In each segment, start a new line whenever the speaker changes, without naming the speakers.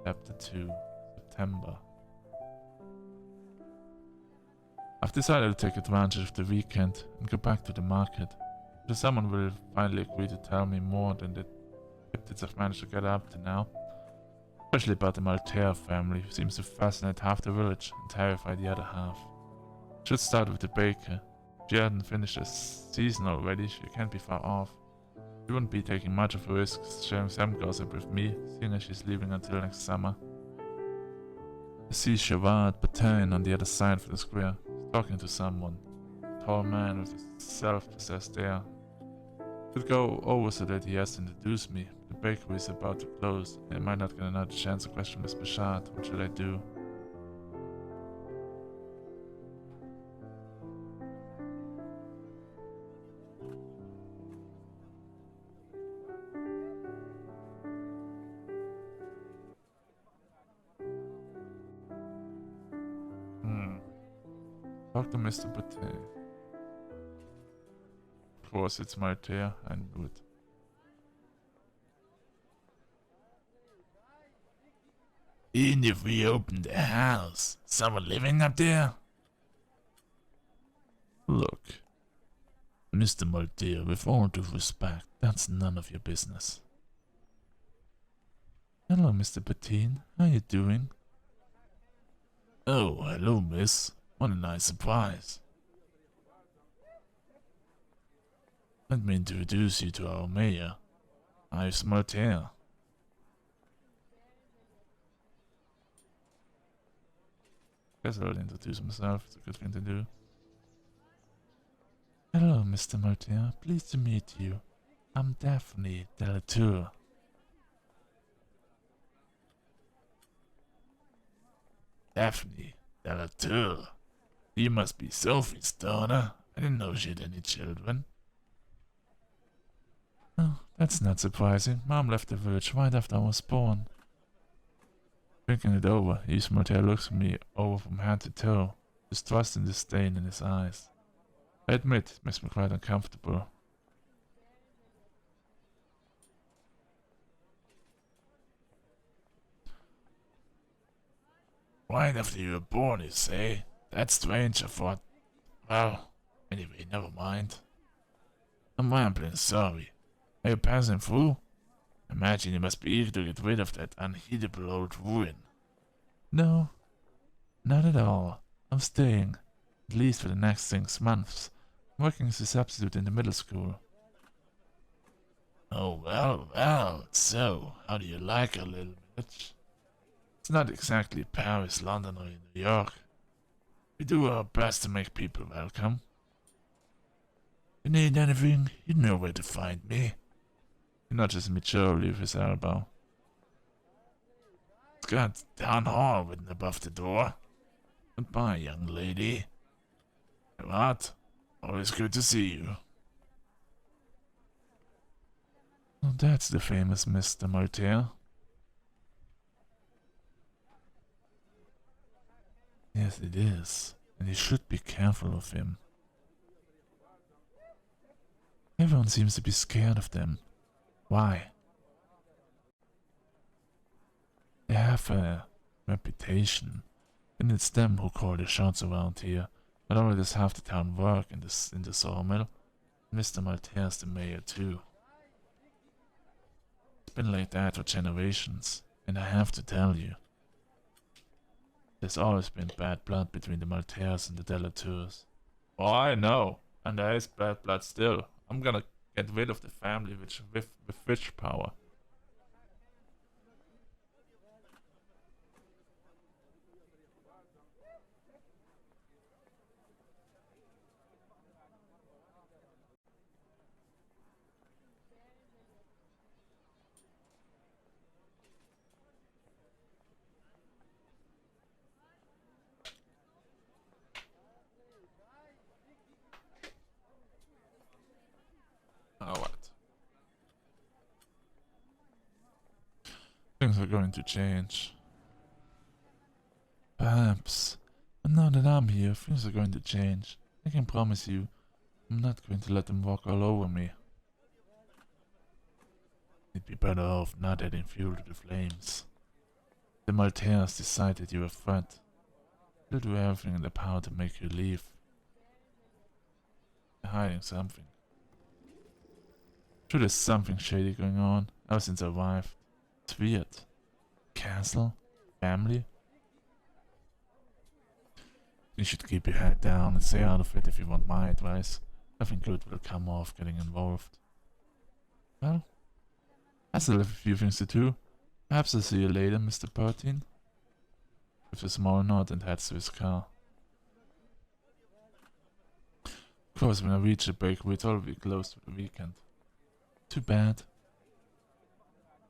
Chapter 2, September. I've decided to take advantage of the weekend and go back to the market. Because someone will finally agree to tell me more than the cryptids I've managed to get up to now. Especially about the Maltea family, who seems to fascinate half the village and terrify the other half. Should start with the baker. If she hadn't finished her season already, she can't be far off. She wouldn't be taking much of a risk sharing some gossip with me, seeing as she's leaving until next summer. I see Shavad Batain on the other side of the square, talking to someone. A tall man with a self-possessed air. Could go over so that he has to introduce me. The bakery is about to close, and I might not get another chance to question Miss Bashard. What should I do? Talk to Mr. Batain. Of course, it's Maltea, I knew it. Even if we opened the house, someone living up there? Look, Mr. Maltea, with all due respect, that's none of your business. Hello, Mr. Batain. How you doing? Oh, hello, miss. What a nice surprise. Let me introduce you to our mayor, Ives Maltea. Guess I'll introduce myself, it's a good thing to do. Hello, Mr. Maltea. Pleased to meet you. I'm Daphne Delatour. Daphne Delatour? You must be Sophie's daughter. I didn't know she had any children. Oh, that's not surprising. Mom left the village right after I was born. Thinking it over, Yves Maltea looks at me over from head to toe, distrust and disdain in his eyes. I admit, it makes me quite uncomfortable. Right after you were born, you say? That's strange, I thought. Well, anyway, never mind. I'm rambling, sorry. Are you passing through? Imagine you must be eager to get rid of that unheatable old ruin. No, not at all. I'm staying, at least for the next 6 months. I'm working as a substitute in the middle school. Oh, well, so, how do you like our little village? It's not exactly Paris, London, or New York. We do our best to make people welcome. If you need anything, you know where to find me. He nudges me cheerily with his elbow. It's got Town Hall written above the door. Goodbye, young lady. What? Always good to see you. Oh, that's the famous Mr. Maltea. Yes, it is, and you should be careful of him. Everyone seems to be scared of them. Why? They have a reputation, and it's them who call the shots around here. Not only does half the town work in the sawmill, Mr. Maltea is the mayor too. It's been like that for generations, and I have to tell you, there's always been bad blood between the Malteas and the Delatours. Oh, I know, and there is bad blood still. I'm gonna get rid of the family with witch power. Oh, what? Things are going to change. Perhaps. But now that I'm here, things are going to change. I can promise you, I'm not going to let them walk all over me. It'd be better off not adding fuel to the flames. Maltese decided you were a threat. They'll do everything in their power to make you leave. They're hiding something. Sure, there's something shady going on ever since I arrived. It's weird. Castle? Family? You should keep your head down and stay out of it if you want my advice. Nothing good will come off getting involved. Well, I still have a few things to do. Perhaps I'll see you later, Mr. Pertine. With a small nod and heads to his car. Of course, when I reach the bakery, it's already closed for the weekend. Too bad.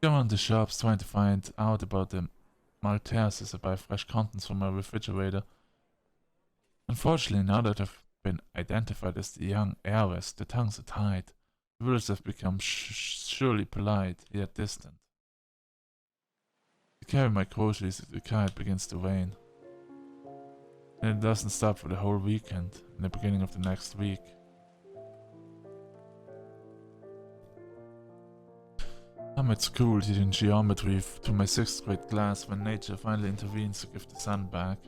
Go around the shops trying to find out about the Maltese as I buy fresh contents from my refrigerator. Unfortunately, now that I've been identified as the young heiress, the tongues are tied. The villagers have become surely polite, yet distant. I carry my groceries to the car. It begins to rain. And it doesn't stop for the whole weekend, in the beginning of the next week. I'm at school teaching geometry to my 6th grade class when nature finally intervenes to give the sun back.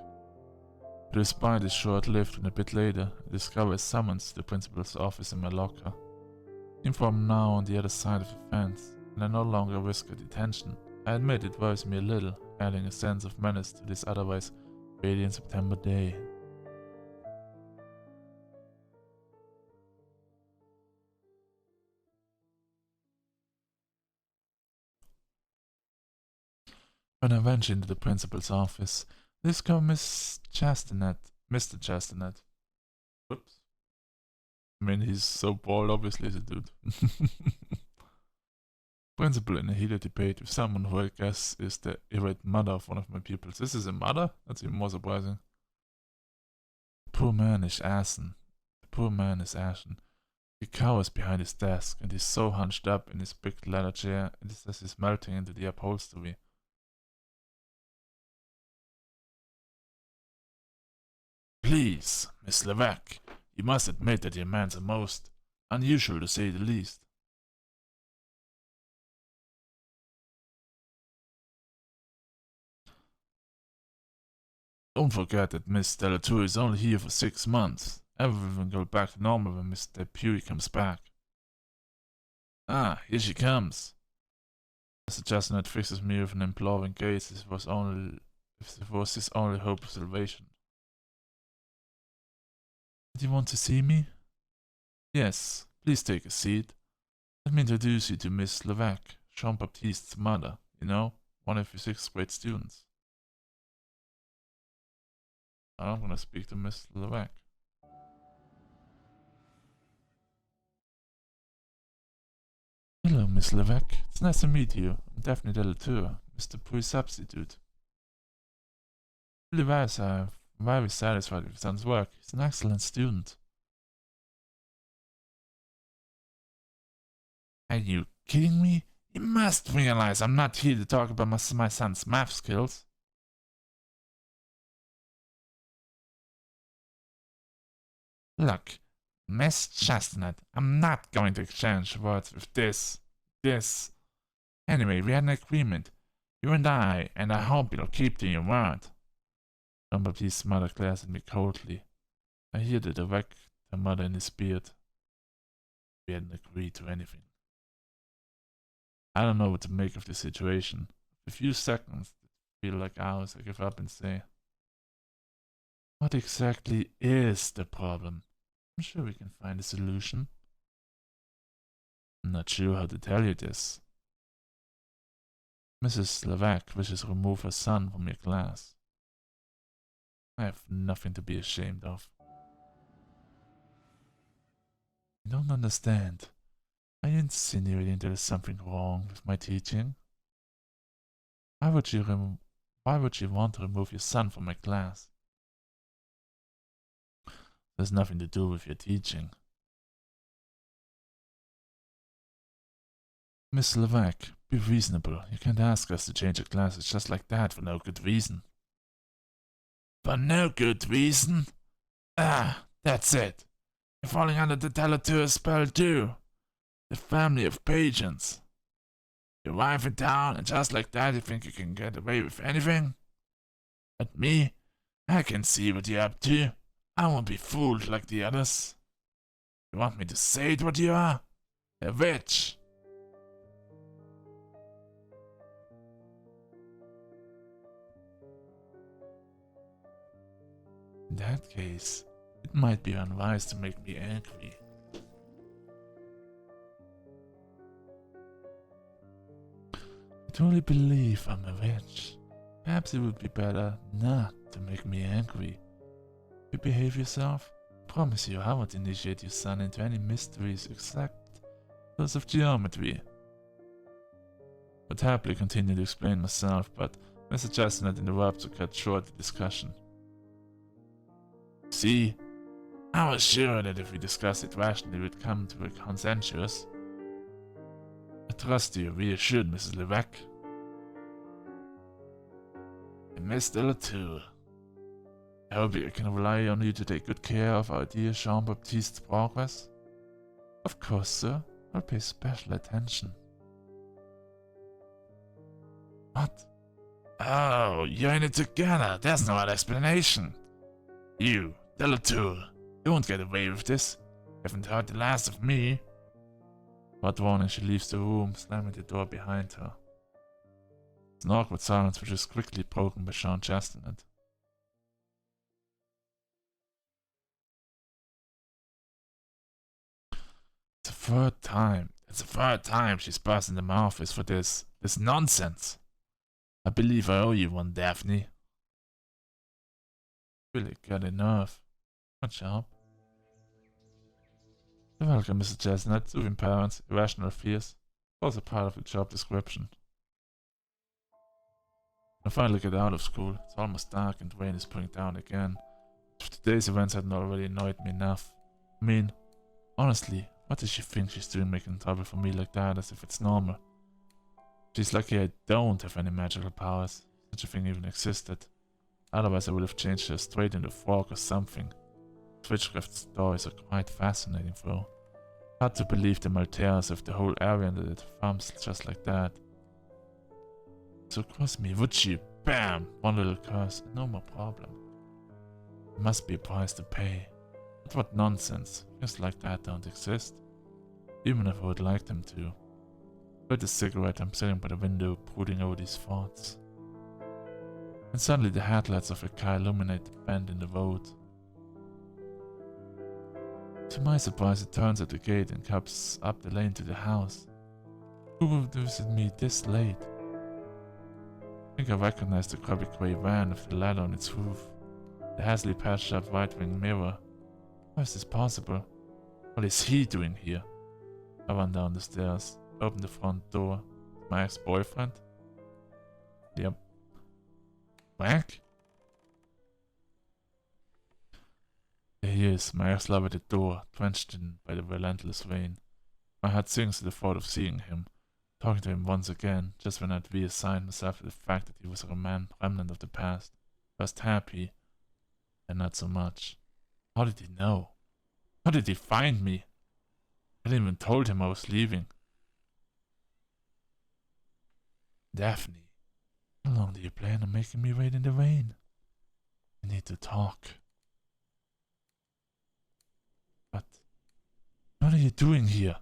But despite is short-lived, and a bit later, I discover a summons to the principal's office in my locker. I'm from now on the other side of the fence, and I no longer risk a detention. I admit it worries me a little, adding a sense of menace to this otherwise radiant September day. When I venture into the principal's office, I discover Mr. Chastanet. Whoops. I mean, he's so bald, obviously, as a dude. Principal in a heated debate with someone who I guess is the irate mother of one of my pupils. This is a mother? That's even more surprising. The poor man is ashen. He cowers behind his desk, and he's so hunched up in his big leather chair, it is as he's melting into the upholstery. Please, Miss Levesque, you must admit that your man's are most unusual to say the least. Don't forget that Miss Delatour is only here for 6 months. Everything will go back to normal when Mr. Puey comes back. Ah, here she comes. Mr. Chestnut fixes me with an imploring gaze as if it was his only hope of salvation. Do you want to see me? Yes, please take a seat. Let me introduce you to Miss Levesque, Jean-Baptiste's mother, you know, one of your 6th grade students. I'm gonna speak to Miss Levesque. Hello, Miss Levesque. It's nice to meet you. I'm Daphne Delatour, Mr. Puey's substitute. Really I'm very satisfied with his son's work. He's an excellent student. Are you kidding me? You must realize I'm not here to talk about my son's math skills. Look, Miss Chestnut, I'm not going to exchange words with this. Anyway, we had an agreement. You and I hope you'll keep to your word. Jean-Baptiste's mother glares at me coldly. I hear the direct mother in his beard. We hadn't agreed to anything. I don't know what to make of this situation. For a few seconds that feel like hours, I give up and say, what exactly is the problem? I'm sure we can find a solution. I'm not sure how to tell you this. Mrs. Levesque wishes to remove her son from your class. I have nothing to be ashamed of. You don't understand. Are you insinuating there's something wrong with my teaching? Why would you want to remove your son from my class? There's nothing to do with your teaching. Miss Levesque, be reasonable. You can't ask us to change your classes just like that for no good reason. For no good reason? Ah, that's it. You're falling under the Delatour spell too. The family of pageants. Your wife in town, and just like that you think you can get away with anything? But me, I can see what you're up to. I won't be fooled like the others. You want me to say it what you are? A witch. In that case, it might be unwise to make me angry. I truly believe I'm a witch. Perhaps it would be better not to make me angry. You behave yourself? I promise you I won't initiate your son into any mysteries except those of geometry. I would happily continue to explain myself, but Mr. Chestnut interrupts to cut short the discussion. See, I was sure that if we discussed it rationally we'd come to a consensus. I trust you reassured Mrs. Levesque. And Mr. Latour. I hope I can rely on you to take good care of our dear Jean-Baptiste's progress. Of course, sir. I'll pay special attention. What? Oh, you're in it together. There's no other explanation. You, de Latour, you won't get away with this. You haven't heard the last of me. Without warning, she leaves the room, slamming the door behind her. It's an awkward silence which is quickly broken by Sean Chestnut. It's the third time she's busting in my office for this nonsense. I believe I owe you one, Daphne. Really got a nerve. Good job. You're welcome, Mr. Chestnut. Soothing parents, irrational fears. Also part of the job description. I finally get out of school. It's almost dark and rain is pouring down again. If today's events hadn't already annoyed me enough. I mean, honestly, what does she think she's doing making trouble for me like that as if it's normal? She's lucky I don't have any magical powers. Such a thing even existed. Otherwise I would have changed her straight into a frog or something. Witchcraft stories are quite fascinating though. Hard to believe the Maltese have the whole area under their thumbs just like that. So curse me, would you? Bam! One little curse, no more problem. There must be a price to pay. But what nonsense. Things like that don't exist. Even if I would like them to. With the cigarette, I'm sitting by the window, brooding over these thoughts. And suddenly the headlights of a car illuminate the bend in the road. To my surprise, it turns at the gate and comes up the lane to the house. Who would visit me this late? I think I recognize the grubby grey van with the ladder on its roof. The hastily patched up right-wing mirror. How is this possible? What is he doing here? I run down the stairs, open the front door. My ex-boyfriend? Yep. Frank? There he is, my ex-lover at the door, drenched in by the relentless rain. My heart sinks at the thought of seeing him, talking to him once again, just when I'd reassigned myself to the fact that he was a remnant of the past. First happy, and not so much. How did he know? How did he find me? I hadn't even told him I was leaving. Daphne, how long do you plan on making me wait in the rain? I need to talk. But what are you doing here?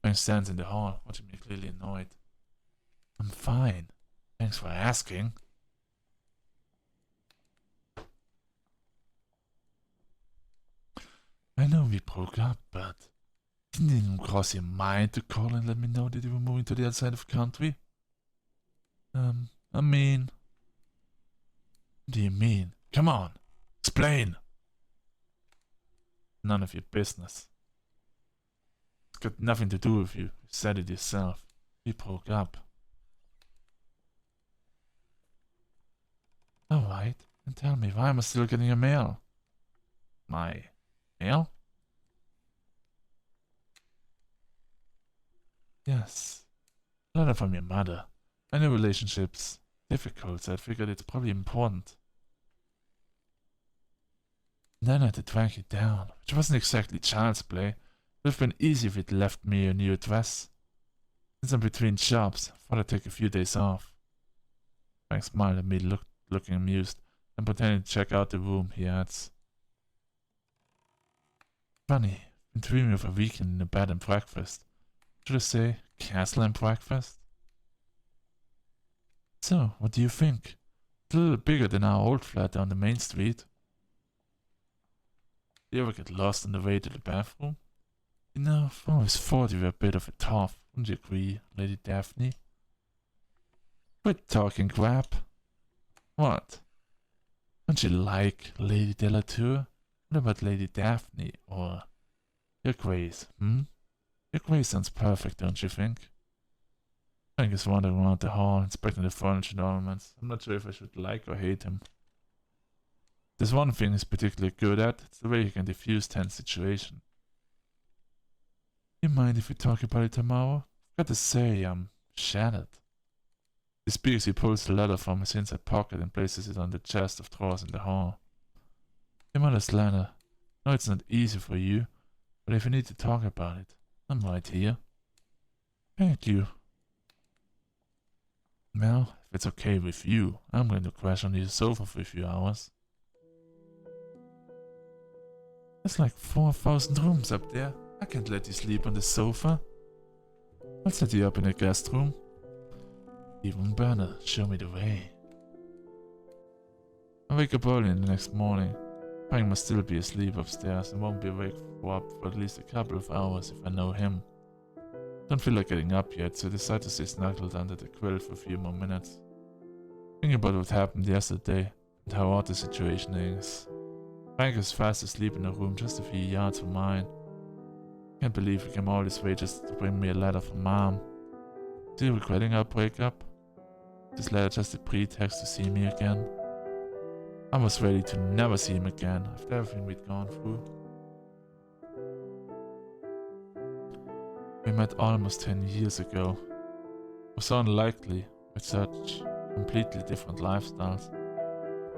Frank stands in the hall, watching me clearly annoyed. I'm fine. Thanks for asking. I know we broke up, but didn't it even cross your mind to call and let me know that you were moving to the other side of the country? I mean... What do you mean? Come on, explain! None of your business. It's got nothing to do with you. You said it yourself. We broke up. Alright, then tell me, why am I still getting your mail? My mail? Yes. A letter from your mother. I know relationships difficult, so I figured it's probably important. And then I had to track you down, which wasn't exactly child's play. It would have been easy if you'd left me your new address. Since I'm between jobs, I thought I'd take a few days off. Frank smiled at me, looking amused, and pretending to check out the room, he adds. Funny, been dreaming of a weekend in a bed and breakfast. Should I say, castle and breakfast? So, what do you think? It's a little bigger than our old flat down the main street. Do you ever get lost on the way to the bathroom? You know, I've always thought you were a bit of a tough, wouldn't you agree, Lady Daphne? Quit talking crap. What? Don't you like Lady Delatour? What about Lady Daphne, or your Grace, Your Grace sounds perfect, don't you think? Frank is wandering around the hall, inspecting the furniture and ornaments. I'm not sure if I should like or hate him. There's one thing he's particularly good at, it's the way he can diffuse tense situation. You mind if we talk about it tomorrow? I've got to say, I'm shattered. He speaks, he pulls the letter from his inside pocket and places it on the chest of drawers in the hall. Your mother's letter. No, it's not easy for you, but if you need to talk about it, I'm right here. Thank you. Well, if it's okay with you, I'm going to crash on your sofa for a few hours. There's like 4,000 rooms up there. I can't let you sleep on the sofa. I'll set you up in a guest room. Even better, show me the way. I wake up early in the next morning. Frank must still be asleep upstairs and won't be awake for at least a couple of hours if I know him. Don't feel like getting up yet, so I decide to stay snuggled under the quilt for a few more minutes. Thinking about what happened yesterday and how odd the situation is. Frank is fast asleep in a room just a few yards from mine. Can't believe he came all this way just to bring me a letter from Mom. Is he regretting our breakup? This letter just a pretext to see me again? I was ready to never see him again after everything we'd gone through. We met almost 10 years ago. It was so unlikely with such completely different lifestyles.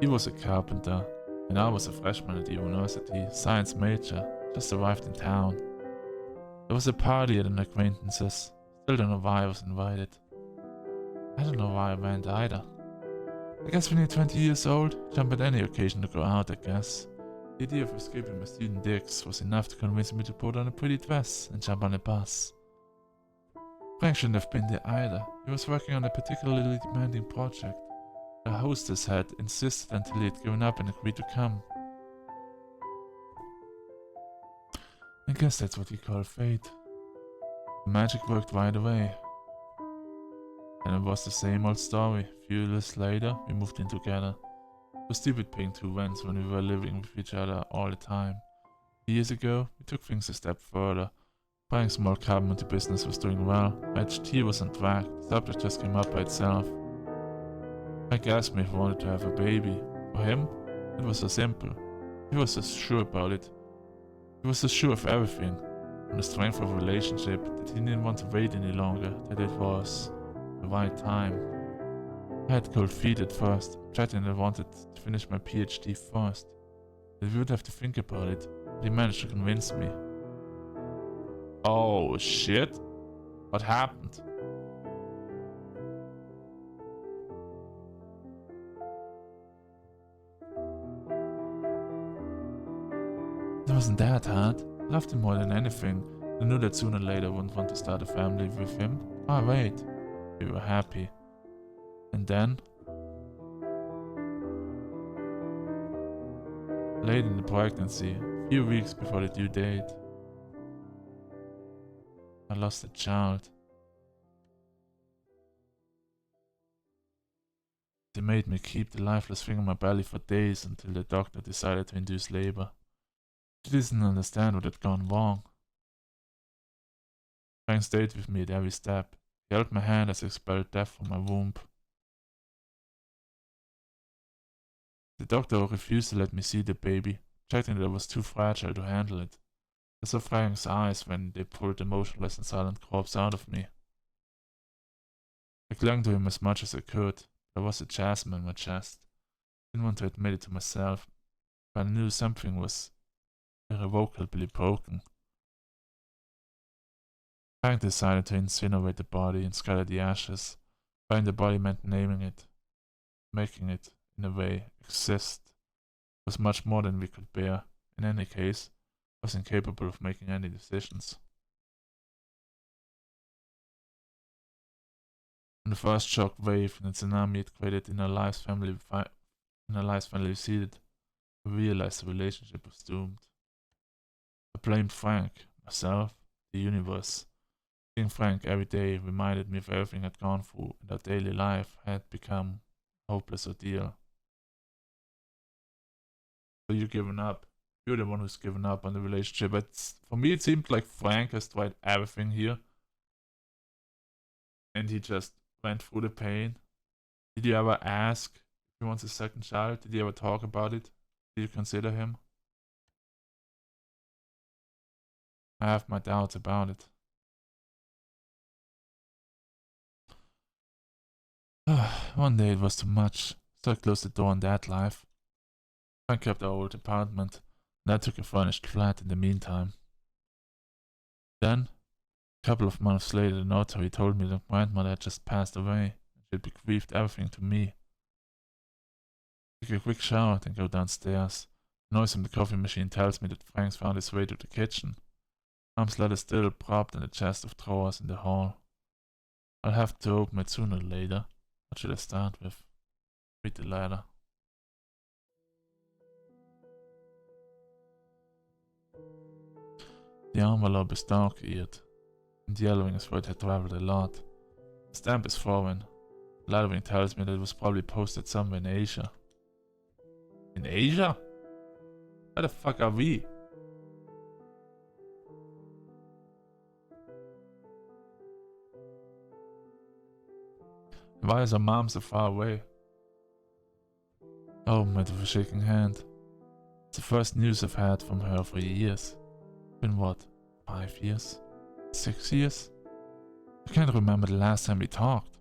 He was a carpenter, and I was a freshman at the university, science major, just arrived in town. There was a party at an acquaintance's. Still don't know why I was invited. I don't know why I went either. I guess when you're 20 years old, jump at any occasion to go out, I guess. The idea of escaping my student digs was enough to convince me to put on a pretty dress and jump on a bus. Frank shouldn't have been there either. He was working on a particularly demanding project. The hostess had insisted until he had given up and agreed to come. I guess that's what you call fate. The magic worked right away. And it was the same old story. A few years later, we moved in together. It was stupid paying 2 rents when we were living with each other all the time. Years ago, we took things a step further. Buying small carpentry business was doing well. HT was on track. The subject just came up by itself. Frank asked me if I wanted to have a baby. For him, it was so simple. He was so sure about it. He was so sure of everything, on the strength of a relationship, that he didn't want to wait any longer, that it was the right time. I had cold feet at first, chatting. I wanted to finish my PhD first. That we would have to think about it, but he managed to convince me. Oh shit? What happened? It wasn't that hard. I loved him more than anything. I knew that sooner or later I wouldn't want to start a family with him. Ah, wait. We were happy. And then, late in the pregnancy, a few weeks before the due date, I lost a child. They made me keep the lifeless thing in my belly for days until the doctor decided to induce labor. She didn't understand what had gone wrong. Frank stayed with me at every step. He held my hand as I expelled death from my womb. The doctor refused to let me see the baby, projecting that I was too fragile to handle it. I saw Frank's eyes when they pulled the motionless and silent corpse out of me. I clung to him as much as I could. There was a chasm in my chest. I didn't want to admit it to myself, but I knew something was irrevocably broken. Frank decided to incinerate the body and scatter the ashes. Burying the body meant naming it, making it, in a way, exist. It was much more than we could bear. In any case, I was incapable of making any decisions. When the first shock wave and the tsunami it created in our lives family receded, I realized the relationship was doomed. I blamed Frank, myself, the universe. Seeing Frank every day reminded me of everything I'd gone through, and our daily life had become a hopeless ordeal. So you've given up. You're the one who's given up on the relationship. But for me, it seemed like Frank has tried everything here. And he just went through the pain. Did you ever ask if he wants a second child? Did you ever talk about it? Did you consider him? I have my doubts about it. One day it was too much, so I closed the door on that life. Frank kept our old apartment, and I took a furnished flat in the meantime. Then, a couple of months later, the notary told me that grandmother had just passed away, and she'd bequeathed everything to me. I take a quick shower, then go downstairs. The noise from the coffee machine tells me that Frank's found his way to the kitchen. Arm's ladder still propped in the chest of drawers in the hall. I'll have to open it sooner or later. What should I start with? Read the letter. The envelope is dog-eared, and the yellowing is where it had traveled a lot. The stamp is foreign. The lettering tells me that it was probably posted somewhere in Asia. In Asia? Where the fuck are we? Why is our mom so far away? I opened it with a shaking hand. It's the first news I've had from her for years. Been what? 5 years? 6 years? I can't remember the last time we talked.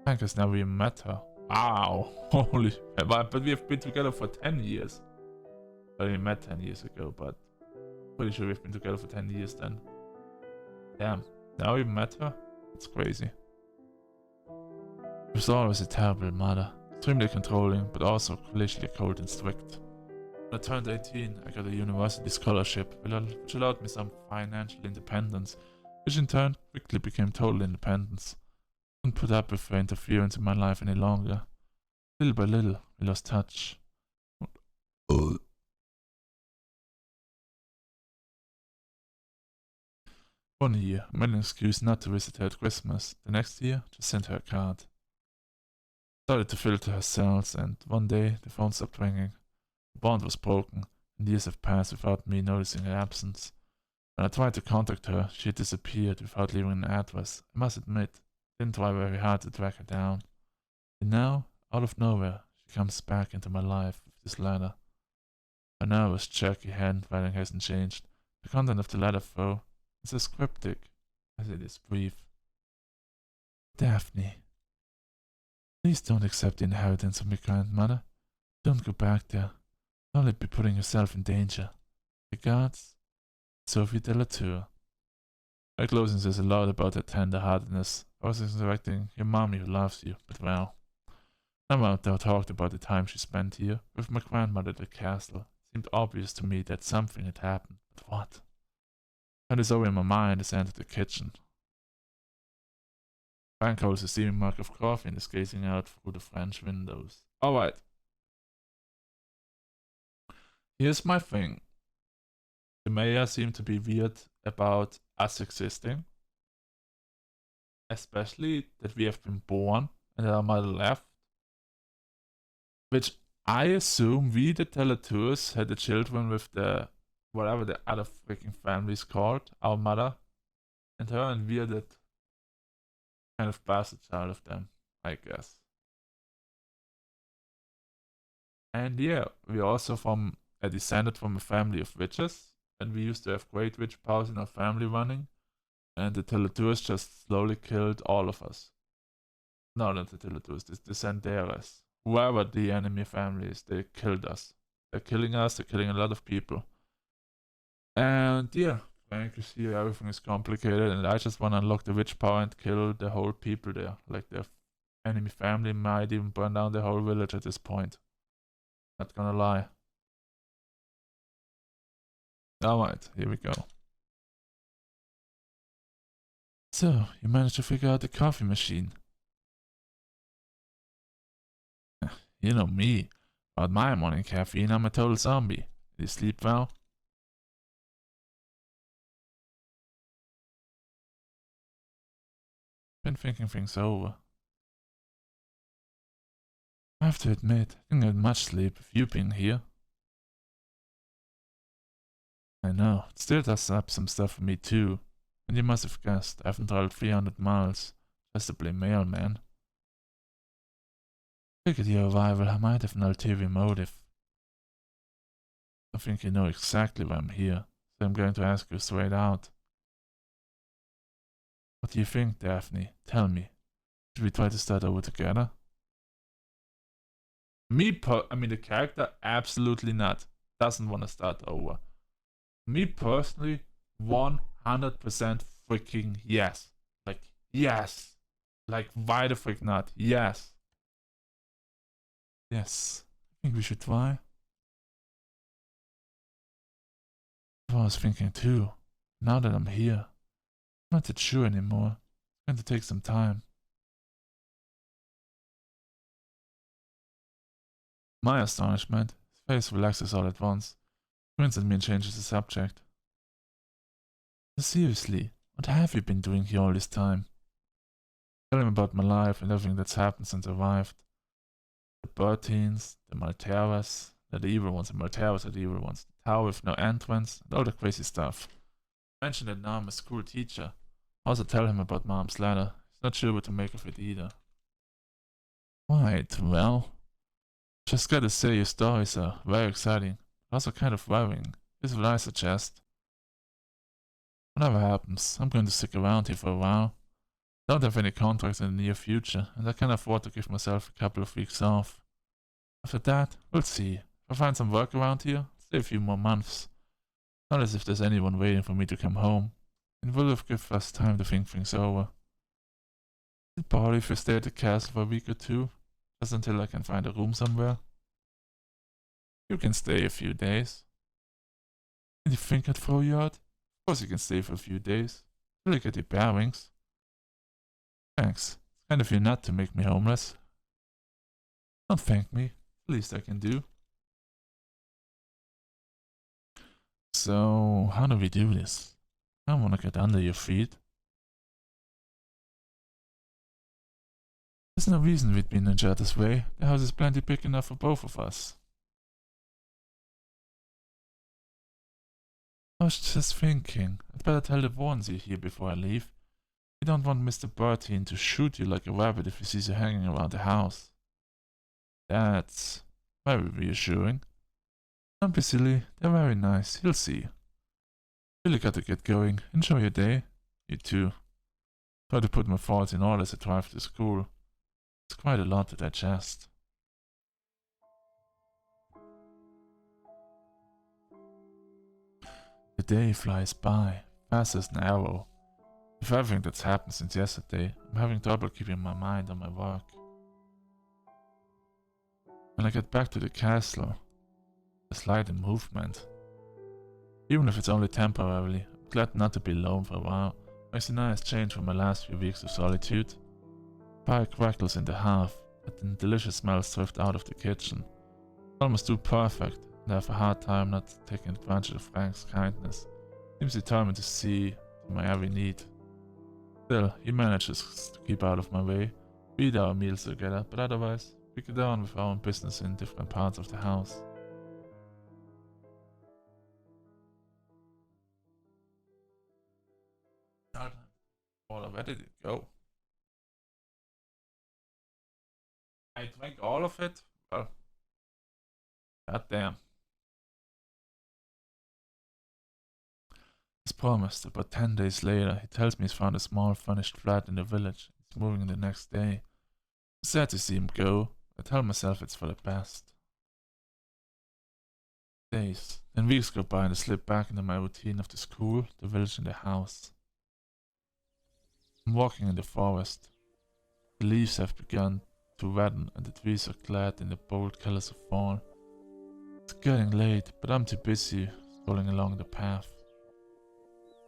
Frank has never even met her. Wow! Holy shit. But we have been together for 10 years. I only met 10 years ago, but pretty sure we've been together for 10 years then. Damn. Now we met her? It's crazy. She was always a terrible mother, extremely controlling, but also glacially cold and strict. When I turned 18, I got a university scholarship, which allowed me some financial independence, which in turn quickly became total independence. I couldn't put up with her interference in my life any longer. Little by little, we lost touch. One year, I made an excuse not to visit her at Christmas. The next year, just sent her a card. Started to filter her cells, and one day the phone stopped ringing. The bond was broken, and years have passed without me noticing her absence. When I tried to contact her, she had disappeared without leaving an address. I must admit, I didn't try very hard to track her down. And now, out of nowhere, she comes back into my life with this letter. Her nervous, jerky handwriting hasn't changed. The content of the letter, though, is as cryptic as it is brief. Daphne. Please don't accept the inheritance of my grandmother. Don't go back there. You'll only be putting yourself in danger. Regards, Sophie Delatour. Her closing says a lot about her tender-heartedness. I was expecting your mommy who loves you, but well. Never talked about the time she spent here with my grandmother at the castle. It seemed obvious to me that something had happened, but what? And it's over in my mind as I entered the kitchen. Frank holds a steaming mug of coffee and is gazing out through the French windows. Alright. Here's my thing. The mayor seemed to be weird about us existing. Especially that we have been born and that our mother left. Which I assume we, the Delatours, had the children with the whatever the other freaking family is called. Our mother and her, and we are that kind of bastard child of them, I guess. And yeah, we also descended from a family of witches, and we used to have great witch powers in our family running, and the Delatours just slowly killed all of us. No, not the Delatours, the Sanderas. Whoever the enemy family is, they killed us. They're killing us, they're killing a lot of people. And yeah, Frank, you see, everything is complicated, and I just want to unlock the witch power and kill the whole people there. Like, the enemy family might even burn down the whole village at this point. Not gonna lie. Alright, here we go. So, you managed to figure out the coffee machine. You know me. About my morning caffeine, I'm a total zombie. Did you sleep well? Been thinking things over. I have to admit, I didn't get much sleep with you being here. I know, it still does up some stuff for me too. And you must have guessed, I haven't traveled 300 miles just to play mailman. Figured your arrival I might have an ulterior motive. I think you know exactly why I'm here, so I'm going to ask you straight out. What do you think, Daphne? Tell me. Should we try to start over together? The character, absolutely not. Doesn't want to start over. Me personally, 100% freaking yes. Like, yes. Like, why the frick not? Yes. Yes. I think we should try. I was thinking too. Now that I'm here, I'm not that sure anymore. It's going to take some time. My astonishment, his face relaxes all at once. Grins at me and changes the subject. Seriously, what have you been doing here all this time? Tell him about my life and everything that's happened since I arrived. The Bertines, the Malteras, they're the evil ones, the Malteras are the evil ones, the tower with no entrance, and all the crazy stuff. Mention that now I'm a school teacher. Also tell him about Mom's letter. He's not sure what to make of it either. Right, well, just gotta say your stories are very exciting, but also kind of worrying. Here's what I suggest. Whatever happens, I'm going to stick around here for a while. Don't have any contracts in the near future, and I can afford to give myself a couple of weeks off. After that, we'll see. If I find some work around here, stay a few more months. Not as if there's anyone waiting for me to come home. It will have given us time to think things over. Is it bother if I stay at the castle for a week or two, just until I can find a room somewhere? You can stay a few days. And you think I'd throw you out? Of course you can stay for a few days. Till you get your bearings. Thanks. It's kind of you not to make me homeless. Don't thank me. The least I can do. So, how do we do this? I want to get under your feet. There's no reason we'd be in each other's way. The house is plenty big enough for both of us. I was just thinking, I'd better tell the Warrens you're here before I leave. We don't want Mr. Bertine to shoot you like a rabbit if he sees you hanging around the house. That's very reassuring. Don't be silly, they're very nice, you'll see. Really gotta get going. Enjoy your day. You too. Try to put my thoughts in order as I drive to school. It's quite a lot to digest. The day flies by, fast as an arrow. With everything that's happened since yesterday, I'm having trouble keeping my mind on my work. When I get back to the castle, there's light and movement. Even if it's only temporarily, I'm glad not to be alone for a while. Makes a nice change from my last few weeks of solitude. Fire crackles in the hearth, and delicious smells drift out of the kitchen. It's almost too perfect, and I have a hard time not taking advantage of Frank's kindness. Seems determined to see to my every need. Still, he manages to keep out of my way. We eat our meals together, but otherwise, we get on with our own business in different parts of the house. Where did it go? I drank all of it? Well, goddamn. As promised, about 10 days later, he tells me he's found a small furnished flat in the village. He's moving the next day. I'm sad to see him go. I tell myself it's for the best. Days, then weeks go by and I slip back into my routine of the school, the village and the house. I'm walking in the forest. The leaves have begun to redden and the trees are clad in the bold colors of fall. It's getting late, but I'm too busy strolling along the path.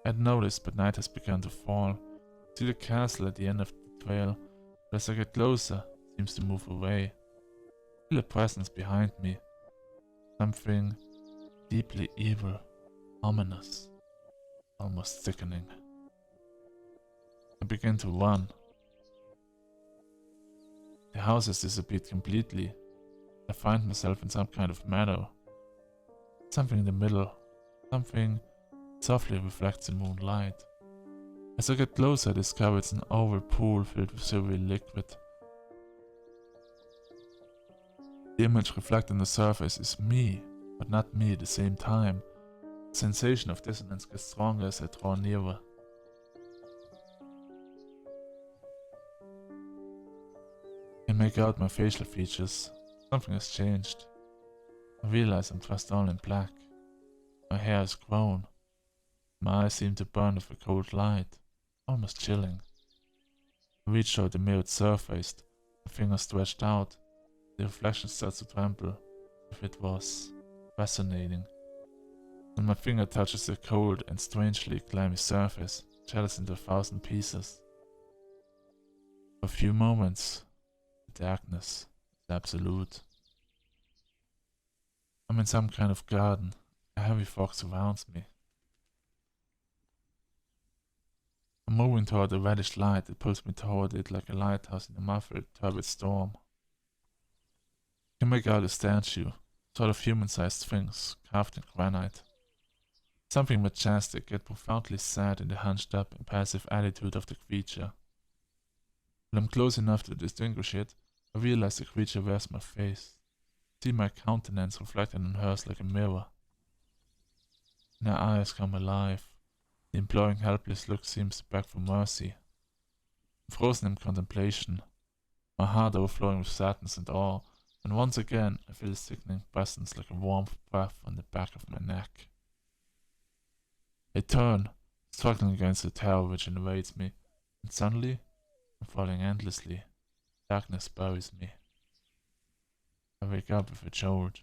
I had noticed, but night has begun to fall. I see the castle at the end of the trail, but as I get closer, it seems to move away. I feel a presence behind me. Something deeply evil, ominous, almost sickening. I begin to run. The house has disappeared completely. I find myself in some kind of meadow. Something in the middle. Something softly reflects the moonlight. As I get closer, I discover it's an oval pool filled with silvery liquid. The image reflected on the surface is me, but not me at the same time. The sensation of dissonance gets stronger as I draw nearer. I can make out my facial features. Something has changed. I realize I'm dressed all in black. My hair is grown. My eyes seem to burn with a cold light, almost chilling. I reach out the mirrored surface, my fingers stretched out. The reflection starts to tremble, as if it was resonating. When my finger touches the cold and strangely clammy surface, it shatters into 1,000 pieces. For a few moments, the darkness is absolute. I'm in some kind of garden. A heavy fog surrounds me. I'm moving toward the reddish light that pulls me toward it like a lighthouse in a muffled, turbid storm. I can make out a statue, sort of human-sized sphinx, carved in granite. Something majestic yet profoundly sad in the hunched-up, impassive attitude of the creature. When I'm close enough to distinguish it, I realize the creature wears my face. I see my countenance reflected in hers like a mirror. And her eyes come alive. The imploring, helpless look seems to beg for mercy. I'm frozen in contemplation, my heart overflowing with sadness and awe, and once again I feel a sickening presence like a warm breath on the back of my neck. I turn, struggling against the terror which invades me, and suddenly I'm falling endlessly. Darkness buries me. I wake up with a jolt.